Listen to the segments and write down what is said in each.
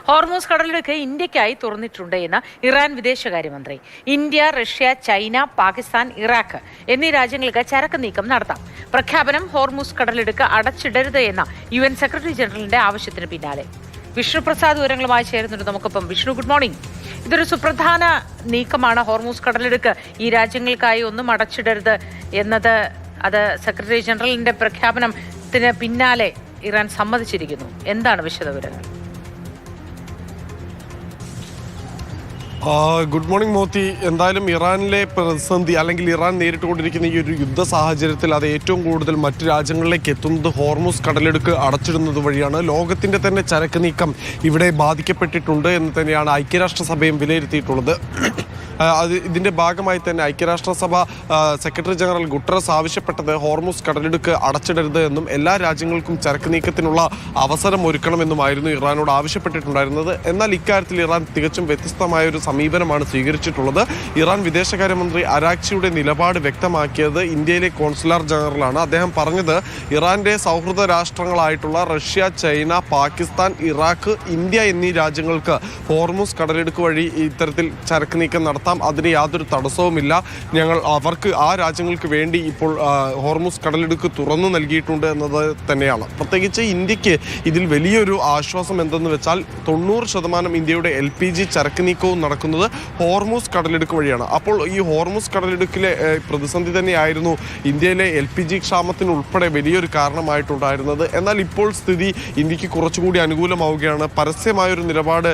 Hormuz കടലിടുക്ക് ഇന്ത്യക്കായി തുറന്നിട്ടുണ്ട് എന്ന് ഇറാൻ വിദേശകാര്യമന്ത്രി. India, Russia, China, Pakistan, Iraq എന്നീ രാജ്യങ്ങൾക്ക് ചരക്ക് നീക്കം നടത്താം. പ്രഖ്യാപനം ഹോർമൂസ് കടലിടുക്ക് അടച്ചിടരുത് എന്ന UN സെക്രട്ടറി ജനറലിന്റെ ആവശ്യത്തിന് പിന്നാലെ. വിഷ്ണുപ്രസാദ് വിവരങ്ങളുമായി ചേരുന്നുണ്ട് നമുക്കൊപ്പം. Vishnu, good morning. ഇതൊരു സുപ്രധാന നീക്കമാണ്. ഹോർമൂസ് കടലിടുക്ക് ഈ രാജ്യങ്ങൾക്കായി ഒന്നും അടച്ചിടരുത് എന്നത് അത് സെക്രട്ടറി ജനറലിന്റെ പ്രഖ്യാപനത്തിന് പിന്നാലെ ഇറാൻ സമ്മതിച്ചിരിക്കുന്നു. എന്താണ് വിശദവിവരങ്ങൾ? Good morning Moti. എന്തായാലും ഇറാനിലെ പ്രതിസന്ധി അല്ലെങ്കിൽ ഇറാൻ നേരിട്ടുകൊണ്ടിരിക്കുന്ന ഈ ഒരു യുദ്ധ സാഹചര്യത്തിൽ അത് ഏറ്റവും കൂടുതൽ മറ്റ് രാജ്യങ്ങളിലേക്ക് എത്തുന്നത് ഹോർമൂസ് കടലിടുക്ക് അടച്ചിടുന്നത് വഴിയാണ്. ലോകത്തിൻ്റെ തന്നെ ചരക്ക് നീക്കം ഇവിടെ ബാധിക്കപ്പെട്ടിട്ടുണ്ട് എന്ന് തന്നെയാണ് ഐക്യരാഷ്ട്രസഭയും വിലയിരുത്തിയിട്ടുള്ളത്. ഇതിൻ്റെ ഭാഗമായി തന്നെ ഐക്യരാഷ്ട്രസഭ സെക്രട്ടറി ജനറൽ ഗുട്ടറസ് ആവശ്യപ്പെട്ടത് ഹോർമൂസ് കടലിടുക്ക് അടച്ചിടരുത് എന്നും എല്ലാ രാജ്യങ്ങൾക്കും ചരക്ക് നീക്കത്തിനുള്ള അവസരം ഒരുക്കണമെന്നുമായിരുന്നു ഇറാനോട് ആവശ്യപ്പെട്ടിട്ടുണ്ടായിരുന്നത്. എന്നാൽ ഇക്കാര്യത്തിൽ ഇറാൻ തികച്ചും വ്യത്യസ്തമായ ഒരു സമീപനമാണ് സ്വീകരിച്ചിട്ടുള്ളത്. ഇറാൻ വിദേശകാര്യമന്ത്രി അരാക്ചിയുടെ നിലപാട് വ്യക്തമാക്കിയത് ഇന്ത്യയിലെ കോൺസുലർ ജനറലാണ്. അദ്ദേഹം പറഞ്ഞത് ഇറാന്റെ സൗഹൃദ രാഷ്ട്രങ്ങളായിട്ടുള്ള Russia, China, Pakistan, Iraq, India എന്നീ രാജ്യങ്ങൾക്ക് ഹോർമൂസ് കടലിടുക്ക് വഴി ഇത്തരത്തിൽ ചരക്ക് നീക്കം നടത്താം. അതിന് യാതൊരു തടസ്സവുമില്ല. ഞങ്ങൾ അവർക്ക് ആ രാജ്യങ്ങൾക്ക് വേണ്ടി ഇപ്പോൾ ഹോർമൂസ് കടലിടുക്ക് തുറന്നു നൽകിയിട്ടുണ്ട് എന്നത് തന്നെയാണ്. പ്രത്യേകിച്ച് ഇന്ത്യക്ക് ഇതിൽ വലിയൊരു ആശ്വാസം എന്തെന്ന് വെച്ചാൽ 90% ഇന്ത്യയുടെ LPG ചരക്ക് നീക്കവും നടക്കുന്നത് ഹോർമൂസ് കടലിടുക്ക് വഴിയാണ്. അപ്പോൾ ഈ ഹോർമൂസ് കടലിടുക്കിലെ പ്രതിസന്ധി തന്നെയായിരുന്നു ഇന്ത്യയിലെ LPG ക്ഷാമത്തിന് ഉൾപ്പെടെ വലിയൊരു കാരണമായിട്ടുണ്ടായിരുന്നത്. എന്നാൽ ഇപ്പോൾ സ്ഥിതി ഇന്ത്യക്ക് കുറച്ചുകൂടി അനുകൂലമാവുകയാണ്. പരസ്യമായൊരു നിലപാട്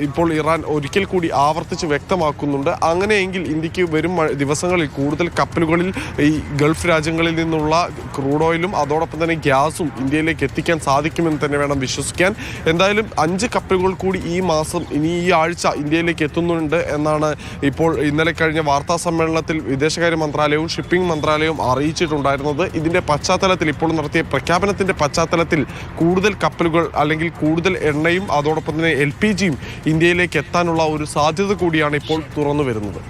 ഇപ്പോൾ ഇറാൻ ഒരിക്കൽ കൂടി ആവർത്തിച്ച് വ്യക്തമാക്കുന്നുണ്ട്. അങ്ങനെയെങ്കിൽ ഇന്ത്യക്ക് വരും ദിവസങ്ങളിൽ കൂടുതൽ കപ്പലുകളിൽ ഈ ഗൾഫ് രാജ്യങ്ങളിൽ നിന്നുള്ള ക്രൂഡ് ഓയിലും അതോടൊപ്പം തന്നെ ഗ്യാസും ഇന്ത്യയിലേക്ക് എത്തിക്കാൻ സാധിക്കുമെന്ന് തന്നെ വേണം വിശ്വസിക്കാൻ. എന്തായാലും 5 കപ്പലുകൾ കൂടി ഈ മാസം ഈ ആഴ്ച ഇന്ത്യയിലേക്ക് എത്തുന്നുണ്ട് എന്നാണ് ഇപ്പോൾ ഇന്നലെ കഴിഞ്ഞ വാർത്താ സമ്മേളനത്തിൽ വിദേശകാര്യ മന്ത്രാലയവും ഷിപ്പിംഗ് മന്ത്രാലയവും അറിയിച്ചിട്ടുണ്ടായിരുന്നത്. ഇതിൻ്റെ പശ്ചാത്തലത്തിൽ ഇപ്പോൾ നടത്തിയ പ്രഖ്യാപനത്തിൻ്റെ പശ്ചാത്തലത്തിൽ കൂടുതൽ കപ്പലുകൾ അല്ലെങ്കിൽ കൂടുതൽ എണ്ണയും അതോടൊപ്പം തന്നെ LPGയും ഇന്ത്യയിലേക്ക് എത്താനുള്ള ഒരു സാധ്യത കൂടിയാണ് ഇപ്പോൾ തുറന്നു വരുന്നത്.